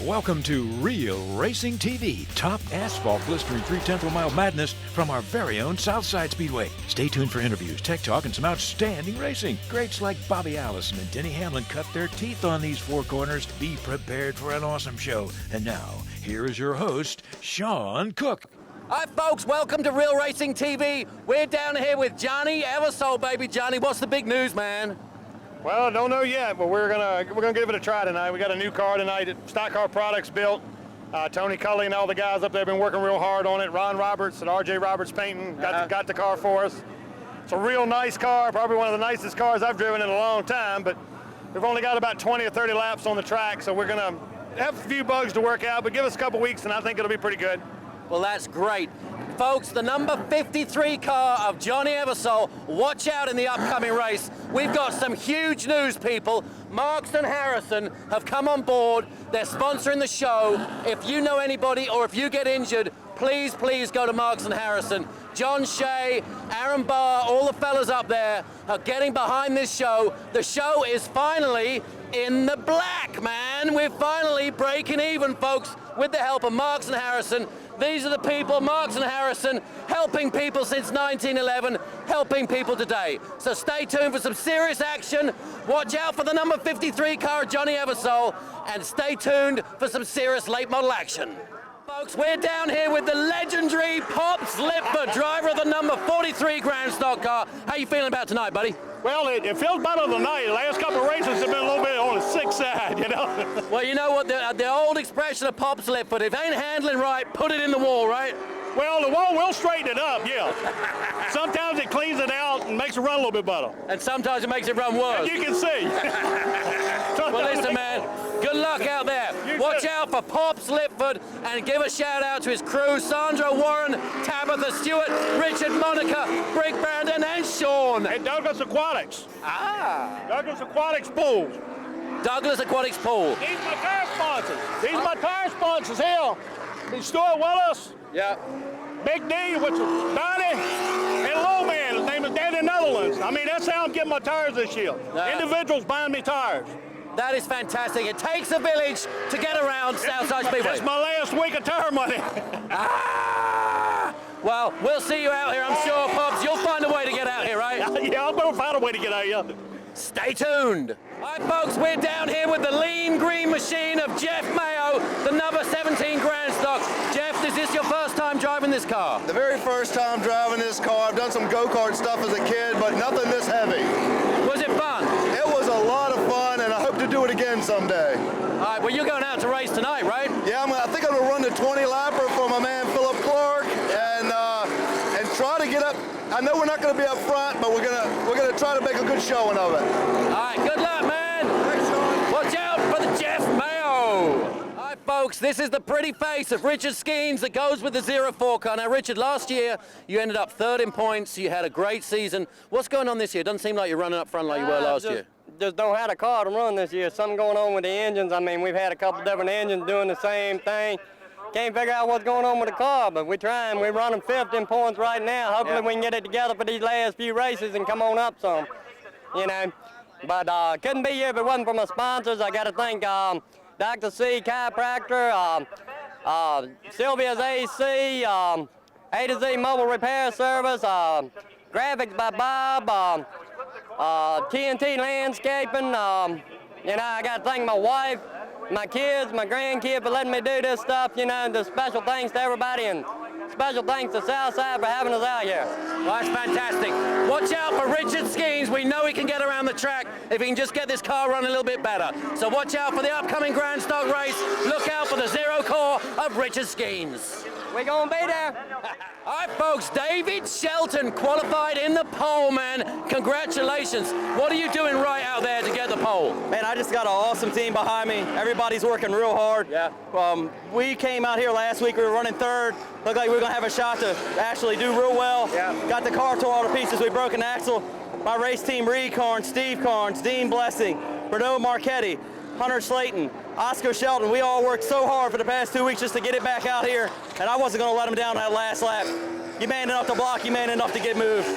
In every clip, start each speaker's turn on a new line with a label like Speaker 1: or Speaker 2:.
Speaker 1: Welcome to Real Racing TV, top asphalt blistering 3/10 of a mile madness from our very own Southside Speedway. Stay tuned for interviews, tech talk, and some outstanding racing. Greats like Bobby Allison and Denny Hamlin cut their teeth on these four corners. Be prepared for an awesome show. And now, here is your host, Sean Cook.
Speaker 2: Hi folks, welcome to Real Racing TV. We're down here with Johnny Eversole, baby. Johnny, what's the big news, man?
Speaker 3: Well, don't know yet, but we're gonna give it a try tonight. We got a new car tonight. Stock Car Products built. Tony Cully and all the guys up there have been working real hard on it. Ron Roberts and RJ Roberts painting got the car for us. It's a real nice car, probably one of the nicest cars I've driven in a long time. But we've only got about 20 or 30 laps on the track, so we're gonna have a few bugs to work out. But give us a couple weeks, and I think it'll be pretty good.
Speaker 2: Well, that's great. Folks, the number 53 car of Johnny Eversole, watch out in the upcoming race. We've got some huge news, people. Marks and Harrison have come on board. They're sponsoring the show. If you know anybody or if you get injured, please go to Marks and Harrison. John Shea, Aaron Barr, all the fellas up there are getting behind this show. The show is finally in the black, man. We're finally breaking even, folks, with the help of Marks and Harrison. These are the people, Marks and Harrison, helping people since 1911, helping people today. So stay tuned for some serious action. Watch out for the number 53 car, Johnny Eversole, and stay tuned for some serious late model action. Folks, we're down here with the legendary Pops Lipford, driver of the number 43 Grand Stock car. How you feeling about tonight, buddy?
Speaker 3: Well, it feels better tonight. The last couple of races have been a little bit on the sick side, you know.
Speaker 2: Well, you know what, the old expression of Pops Lipford, if it ain't handling right, put it in the wall, right?
Speaker 3: Well, the wall will straighten it up, yeah. Sometimes it cleans it out and makes it run a little bit better.
Speaker 2: And sometimes it makes it run worse.
Speaker 3: As you can see.
Speaker 2: Well, listen, man, good luck out there. Watch out for Pops Lipford and give a shout out to his crew, Sandra Warren, Tabitha Stewart, Richard Monica, Brick Brandon, and Sean.
Speaker 3: And Douglas Aquatics. Douglas Aquatics Pools.
Speaker 2: Douglas Aquatics Pool.
Speaker 3: These my tire sponsors. These my tire sponsors here. Stuart Willis.
Speaker 2: Yeah.
Speaker 3: Big D, which is Donnie, and Low Man. His name is Danny Netherlands. I mean, that's how I'm getting my tires this year. Individuals buying me tires.
Speaker 2: That is fantastic. It takes a village to get around Southside Speedway.
Speaker 3: It's my last week of tire money.
Speaker 2: Well, we'll see you out here, I'm sure, Pops. You'll find a way to get out here, right?
Speaker 3: Yeah, I'll better find a way to get out here.
Speaker 2: Stay tuned. All right, folks, we're down here with the lean green machine of Jeff Mayo, the number 17 Grand Stock. Jeff, is this your first time driving this car?
Speaker 4: The very first time driving this car. I've done some go-kart stuff as a kid, but nothing this heavy.
Speaker 2: Was it fun?
Speaker 4: It was a lot of fun, and I hope to do it again someday.
Speaker 2: All right, well, you're going out to race tonight, right?
Speaker 4: Yeah, I think I'm gonna run the 20-lapper for my man Philip Clark, and try to get up. I know we're not gonna be up front, but we're gonna try to make a good showing of it.
Speaker 2: All right, good luck, man.
Speaker 4: Thanks, Sean.
Speaker 2: Watch out for the Jeff Mayo. All right, folks, this is the pretty face of Richard Skeens that goes with the 04 car. Now, Richard, last year you ended up third in points. You had a great season. What's going on this year? It doesn't seem like you're running up front like you were last year.
Speaker 5: Just don't have a car to run this year. Something going on with the engines. I mean, we've had a couple different engines doing the same thing. Can't figure out what's going on with the car, but we're trying. We're running 5th in points right now. Hopefully we can get it together for these last few races and come on up some, you know. But couldn't be here if it wasn't for my sponsors. I got to thank Dr. C Chiropractor, Sylvia's AC, A to Z Mobile Repair Service, Graphics by Bob, TNT Landscaping. You know, I got to thank my wife, my kids, my grandkids for letting me do this stuff, you know, and just special thanks to everybody, and special thanks to Southside for having us out here.
Speaker 2: Well, that's fantastic. Watch out for Richard Skeens. We know he can get around the track if he can just get this car running a little bit better. So watch out for the upcoming Grand Stock race. Look out for the 0 core of Richard Skeens.
Speaker 5: We're going to be there.
Speaker 2: All right, folks, David Shelton qualified in the pole, man. Congratulations. What are you doing right out there to get the pole?
Speaker 6: Man, I just got an awesome team behind me. Everybody's working real hard.
Speaker 2: Yeah.
Speaker 6: We came out here last week. We were running 3rd. Looked like we were going to have a shot to actually do real well.
Speaker 2: Yeah.
Speaker 6: Got the car tore all to pieces. We broke an axle. My race team, Reed Carnes, Steve Carnes, Dean Blessing, Renno Marchetti, Hunter Slayton, Oscar Shelton, we all worked so hard for the past 2 weeks just to get it back out here, and I wasn't going to let them down that last lap. You man enough to block, you man enough to get moved.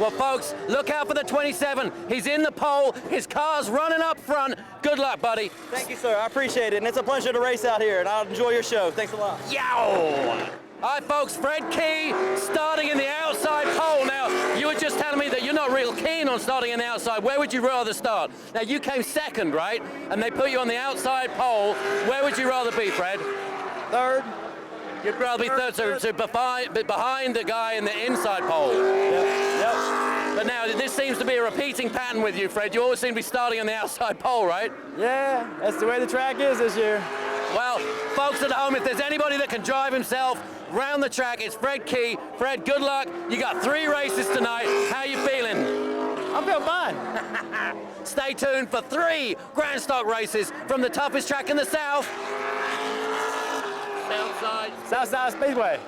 Speaker 2: Well, folks, look out for the 27. He's in the pole. His car's running up front. Good luck, buddy.
Speaker 6: Thank you, sir. I appreciate it, and it's a pleasure to race out here, and I'll enjoy your show. Thanks a lot.
Speaker 2: Yow! All right, folks, Fred Key starting in the outside pole. Now, you were just telling me that you're not real keen on starting in the outside. Where would you rather start? Now, you came second, right? And they put you on the outside pole. Where would you rather be, Fred?
Speaker 5: Third.
Speaker 2: You'd rather be third, so behind the guy in the inside pole.
Speaker 5: Yep.
Speaker 2: But now, this seems to be a repeating pattern with you, Fred. You always seem to be starting on the outside pole, right?
Speaker 5: Yeah, that's the way the track is this year.
Speaker 2: Well, folks at home, if there's anybody that can drive himself round the track, it's Fred Key. Fred, good luck. You got 3 races tonight. How you feeling?
Speaker 5: I'm feeling fine.
Speaker 2: Stay tuned for 3 Grand Stock races from the toughest track in the South.
Speaker 5: Southside Speedway.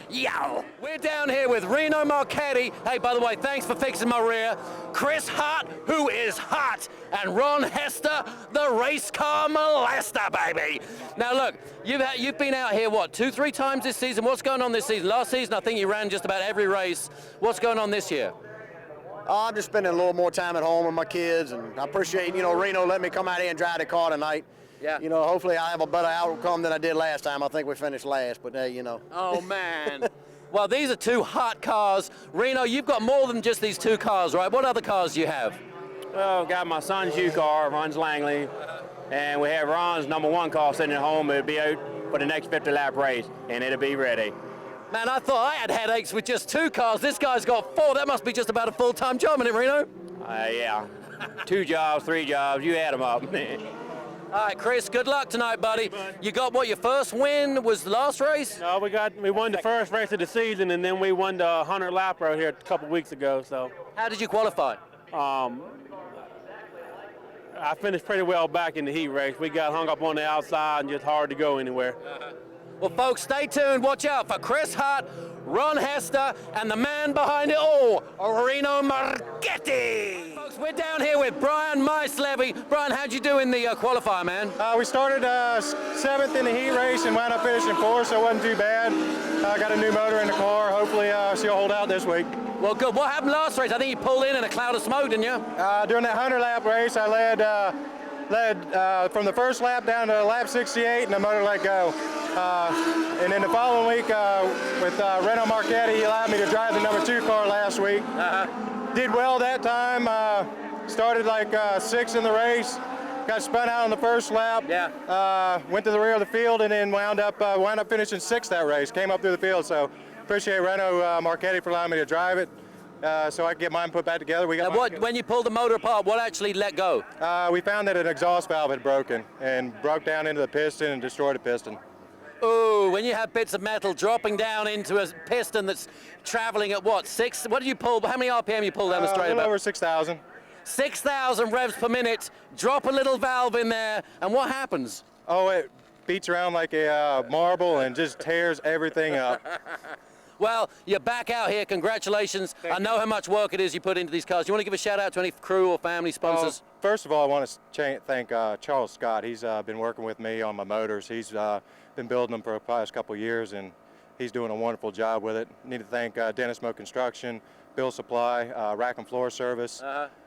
Speaker 2: Yow! We're down here with Renno Marchetti. Hey, by the way, thanks for fixing my rear. Chris Hott, who is hot, and Ron Hester, the race car molester, baby. Now look, you've been out here, what, 2-3 times this season? What's going on this season? Last season, I think you ran just about every race. What's going on this year?
Speaker 7: I'm just spending a little more time at home with my kids, and I appreciate, Renno letting me come out here and drive the car tonight.
Speaker 2: Yeah.
Speaker 7: Hopefully I have a better outcome than I did last time. I think we finished last, but hey,
Speaker 2: Oh, man. Well, these are 2 hot cars. Renno, you've got more than just these 2 cars, right? What other cars do you have?
Speaker 8: Well, I've got my son's U car, runs Langley, and we have Ron's number 1 car sitting at home. It'll be out for the next 50-lap race, and it'll be ready.
Speaker 2: Man, I thought I had headaches with just 2 cars. This guy's got 4. That must be just about a full-time job, isn't it, Renno?
Speaker 8: Yeah. 2 jobs, 3 jobs, you add them up.
Speaker 2: All right, Chris, good luck tonight, buddy. You got what, your first win was the last race?
Speaker 9: No, we won the first race of the season, and then we won the 100 lap right here a couple weeks ago. So
Speaker 2: how did you qualify?
Speaker 9: I finished pretty well back in the heat race. We got hung up on the outside and just hard to go anywhere.
Speaker 2: Well, folks, stay tuned. Watch out for Chris Hott, Ron Hester, and the man behind it all, Renno Marchetti. Folks, we're down here with Bryan Mislevy. Bryan, how'd you do in the qualifier, man?
Speaker 3: We started 7th in the heat race and wound up finishing 4th, so it wasn't too bad. Got a new motor in the car. Hopefully she'll hold out this week.
Speaker 2: Well, good. What happened last race? I think you pulled in a cloud of smoke, didn't you?
Speaker 3: During that 100-lap race, I led from the first lap down to lap 68, and the motor let go. And then the following week with Renno Marchetti, he allowed me to drive the number 2 car last week. Did well that time. Started like 6th in the race. Got spun out on the first lap.
Speaker 2: Yeah.
Speaker 3: Went to the rear of the field and then wound up finishing 6th that race. Came up through the field. So appreciate Renno Marchetti for allowing me to drive it. So I can get mine put back together.
Speaker 2: When you pulled the motor apart, what actually let go?
Speaker 3: We found that an exhaust valve had broken and broke down into the piston and destroyed the piston.
Speaker 2: Ooh, when you have bits of metal dropping down into a piston that's traveling at what, 6? What did you pull? How many RPM you pull down the straight?
Speaker 3: A little over 6,000.
Speaker 2: 6,000 revs per minute. Drop a little valve in there, and what happens?
Speaker 3: Oh, it beats around like a marble and just tears everything up.
Speaker 2: Well, you're back out here. Congratulations. I know how much work it is you put into these cars. Do you want to give a shout out to any crew or family sponsors?
Speaker 3: First of all, I want to thank Charles Scott. He's been working with me on my motors. He's been building them for the past couple of years, and he's doing a wonderful job with it. Need to thank Dennis Mo Construction, Bill Supply, Rack and Floor Service.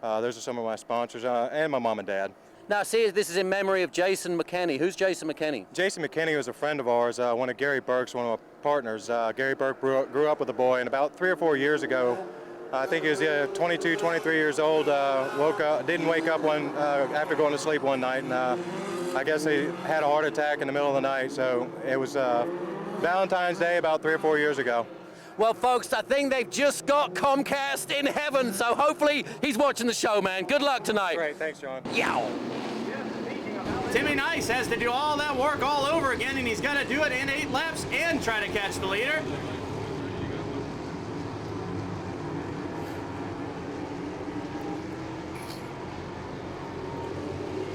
Speaker 3: Those are some of my sponsors, and my mom and dad.
Speaker 2: Now, see, this is in memory of Jason McKenney. Who's Jason McKenney?
Speaker 3: Jason McKenney was a friend of ours, one of Gary Burke's, one of my partners. Gary Burke grew up with the boy, and about 3 or 4 years ago, I think he was 22, 23 years old, didn't wake up after going to sleep one night, and I guess he had a heart attack in the middle of the night, so it was Valentine's Day about 3 or 4 years ago.
Speaker 2: Well, folks, I think they've just got Comcast in heaven, so hopefully he's watching the show, man. Good luck tonight.
Speaker 3: Great, thanks, John.
Speaker 2: Yow!
Speaker 10: Timmy Nice has to do all that work all over again, and he's got to do it in 8 laps and try to catch the leader.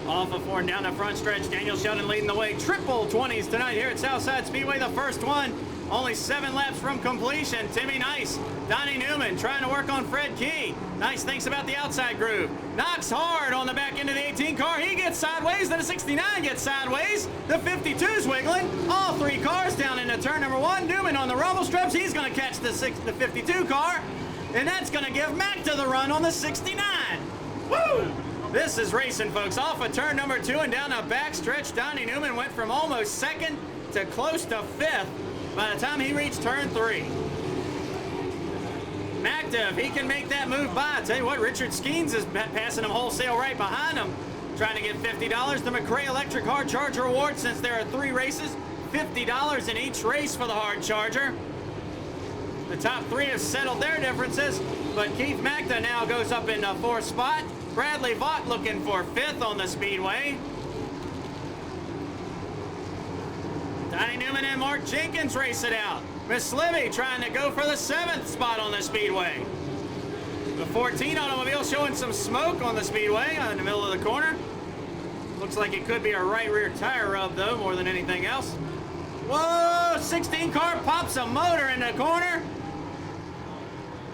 Speaker 10: Off of 4 and down the front stretch, Daniel Shelton leading the way. Triple 20s tonight here at Southside Speedway. The first one, only 7 laps from completion. Timmy Nice, Donnie Newman trying to work on Fred Key. Nice thinks about the outside groove. Knocks hard on the back end of the 18 car. He gets sideways, then the 69 gets sideways. The 52's wiggling. All 3 cars down into turn number 1. Newman on the rumble strips. He's going to catch the 52 car. And that's going to give Mack to the run on the 69. Woo! This is racing, folks. Off of turn number 2 and down the backstretch, Donnie Newman went from almost second to close to 5th by the time he reached turn 3. Magda, if he can make that move by, I tell you what, Richard Skeens is passing him wholesale right behind him, trying to get $50. The McRae Electric Hard Charger Award, since there are 3 races, $50 in each race for the Hard Charger. The top 3 have settled their differences, but Keith Magda now goes up in the 4th spot. Bradley Vaught looking for 5th on the Speedway. Donnie Newman and Mark Jenkins race it out. Mislevy trying to go for the 7th spot on the Speedway. The 14 automobile showing some smoke on the Speedway in the middle of the corner. Looks like it could be a right rear tire rub, though, more than anything else. Whoa, 16 car pops a motor in the corner.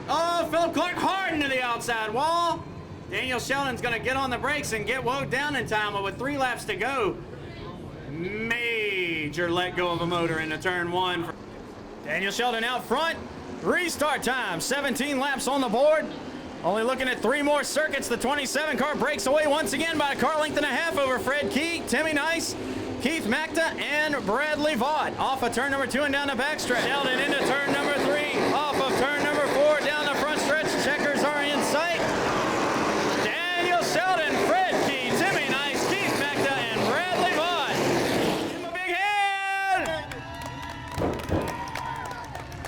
Speaker 10: Oh, Philip Clark hard into the outside wall. Daniel Shelton's going to get on the brakes and get woed down in time, but with 3 laps to go, major let go of a motor into turn 1. Daniel Shelton out front. Restart time, 17 laps on the board. Only looking at 3 more circuits. The 27 car breaks away once again by a car length and a half over Fred Key, Timmy Nice, Keith Magda, and Bradley Vaught. Off of turn number 2 and down the backstretch. Shelton into turn number 3. Off of turn number 4 down the front stretch. Checkers are in sight. Daniel Shelton, Fred Key, Timmy Nice, Keith Magda, and Bradley Vaught. Give him a big hand.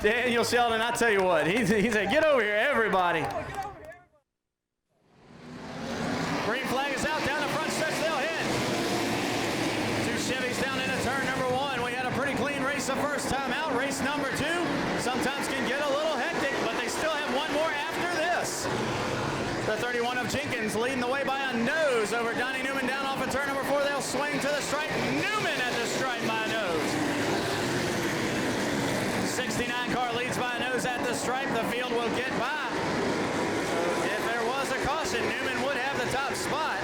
Speaker 10: Daniel Shelton, I tell you what, he said, get over here, everybody. Green flag is out down the front stretch. They'll hit. 2 Chevys down into turn number 1. We had a pretty clean race the first time out. Race number 2 sometimes can get a little hectic, but they still have 1 more after this. The 31 of Jenkins leading the way by a nose over Donnie Newman down off of turn number 4. They'll swing to the stripe. Newman at the stripe by a nose. 69 car leads by a nose at the stripe. The field will get by. If there was a caution, Newman would have the top spot.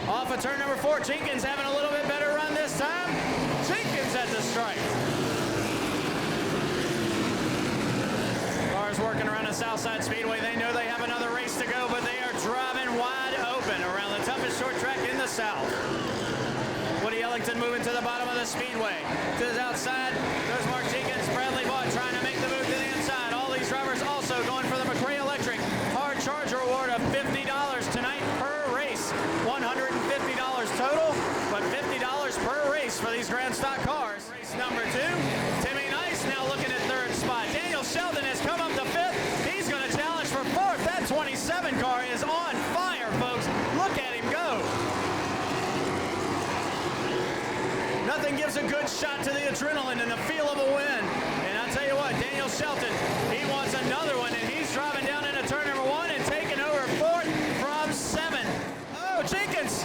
Speaker 10: Off of turn number 4, Jenkins having a little bit better run this time. Jenkins at the stripe. Cars working around the Southside Speedway. They know they have another race to go, but they are driving wide open around the toughest short track in the South. Woody Ellington moving to the bottom of the Speedway. To the outside, there's Mark Jenkins, Bradley Vaught trying to make the move to the inside. All these drivers also going for the McRae Electric Hard Charger Award of $50 tonight per race. $150 total, but $50 per race for these Grand Stock cars. Race number 2, Timmy Nice now looking at 3rd spot. Daniel Shelton has come up to 5th. He's going to challenge for 4th. That 27 car is on fire, folks. Look at him go. Nothing gives a good shot to the adrenaline and the feel of a win. And I tell you what, Daniel Shelton, he wants another one, and he's driving down into turn number 1 and taking over 4th from 7. Oh, Jenkins.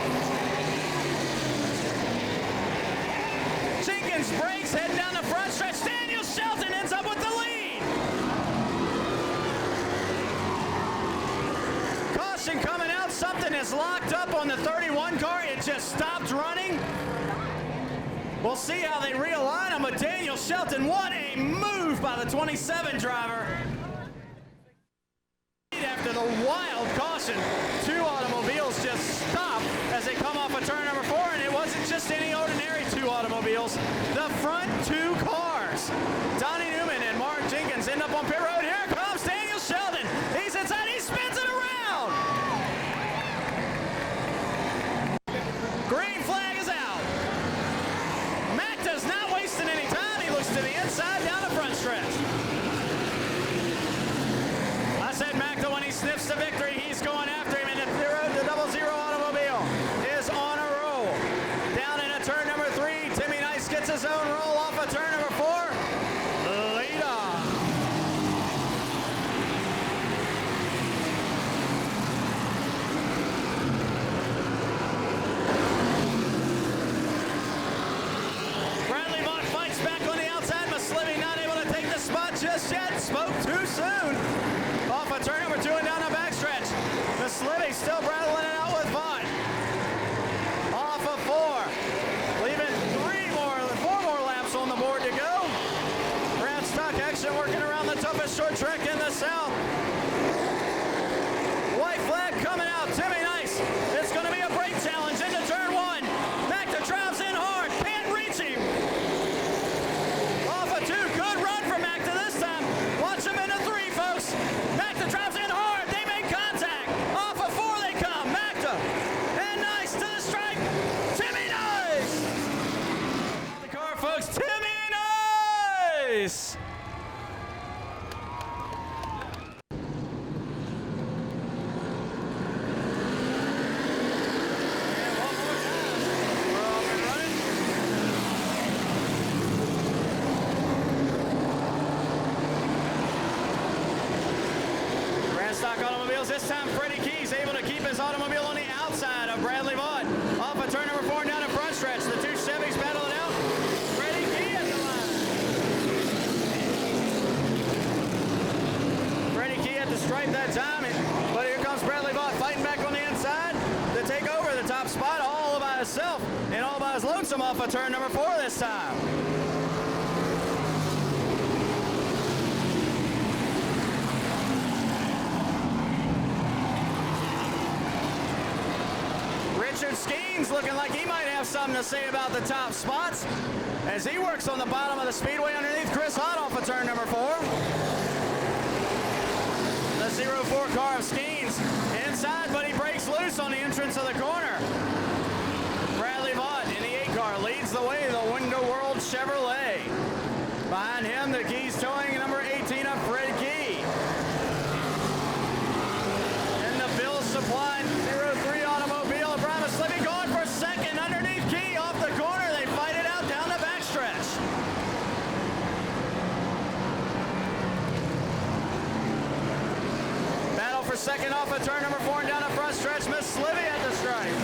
Speaker 10: Jenkins breaks, heading down the front stretch. Daniel Shelton ends up with the lead. Caution coming out. Something is locked up on the 31 car. It just stopped running. We'll see how they realign them, but Daniel Shelton, what a move by the 27 driver. After the wild caution, 2 automobiles just stopped as they come off of turn number 4, and it wasn't just any ordinary 2 automobiles. The front 2 cars. Donnie Newman and Mark Jenkins end up on pit road. Here comes Daniel Shelton. He's inside, he spins it around. Green flag is out. Magda's not wasting any time. He looks to the inside down the front stretch. I said Magda, when he sniffs the victory, he's going after him, and the 0-0 automobile is on a roll. Down into turn number 3, Timmy Nice gets his own roll off of turn number 4. Lead on. Bradley Vaught fights back on the outside. Mislevy not able to take the spot just yet. Spoke too soon. Off of turn number 2 and down the backstretch. Mislevy still rattling it out with Vaught. Off of 4. Leaving 4 more laps on the board to go. Grand Stock action working around the toughest short track in the South. White flag coming out. Timmy This time Freddie Key's able to keep his automobile on the outside of Bradley Vaught. Off of turn number 4 down the front stretch. The two Chevys battling out. Freddie Key at the line. Freddie Key had to stripe that time, but here comes Bradley Vaught fighting back on the inside to take over the top spot all by himself and all by his lonesome off of turn number 4 this time. Richard Skeens looking like he might have something to say about the top spots as he works on the bottom of the speedway underneath Chris Hott off of turn number 4. The 04 car of Skeens inside, but he breaks loose on the entrance of the corner. Bradley Vaught in the 8 car leads the way, the Window World Chevrolet. Behind him, the Keys towing number 18 of Fred Key. In the Bill Supply 03 automobile, Bryan Mislevy going for second underneath Key off the corner. They fight it out down the backstretch. Battle for second off of turn number 4 and down the front stretch. Mislevy at the stripe.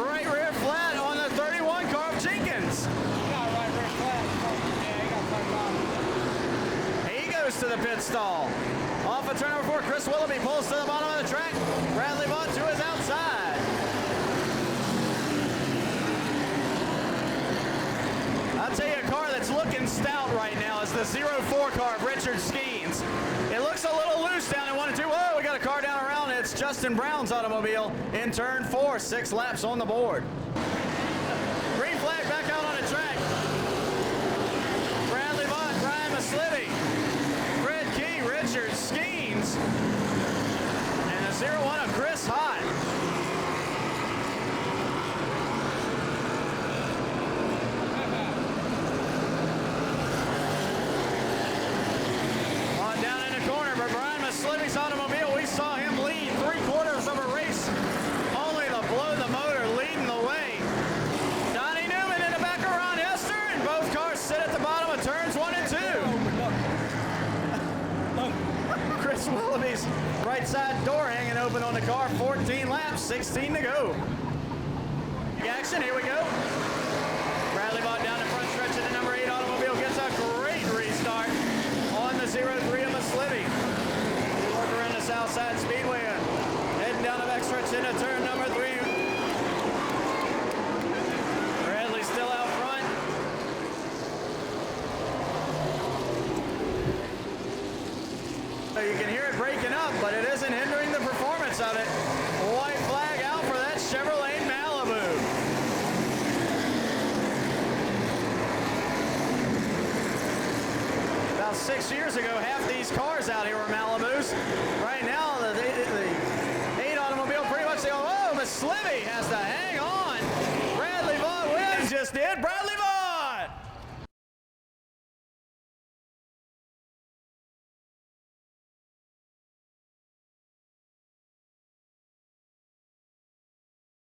Speaker 10: Right rear flat on the 31 car of Jenkins. He goes to the pit stall. Off of turn number 4, Chris Willoughby pulls to the bottom of the track. Bradley Vaught to his outside. I'll tell you a car that's looking stout right now is the 04 car of Richard Skeens. It looks a little loose down in 1 and 2. Whoa, we got a car down around. It's Justin Brown's automobile in turn 4. 6 laps on the board. Green flag back out on the track. Bradley Vaught, Bryan Mislevy, Fred Key, Richard Skeens, and the 01 of Chris Hott. On down in the corner, but Bryan Mislevy's automobile, we saw him lead 3/4 of a race, only to blow the motor leading the way. Donnie Newman in the back of Ron Hester, and both cars sit at the bottom of turns 1 and 2. Chris Willoughby's right side door hanging open on the car. 14 laps, 16 to go. Action, here we go. Bradley Vaught down the front stretch of the number 8 automobile gets a great restart on the 03 of Mislevy. We work around the south side speedway, heading down the back stretch into turn number 3. Bradley still out front. You can hear it breaking up, but it isn't hindering the performance of it. White flag out for that Chevrolet Malibu. About 6 years ago, half these cars out here were Malibus. Right now, the 8 automobile pretty much they go, oh, Mislevy has to hang on. Bradley Vaught wins, just did.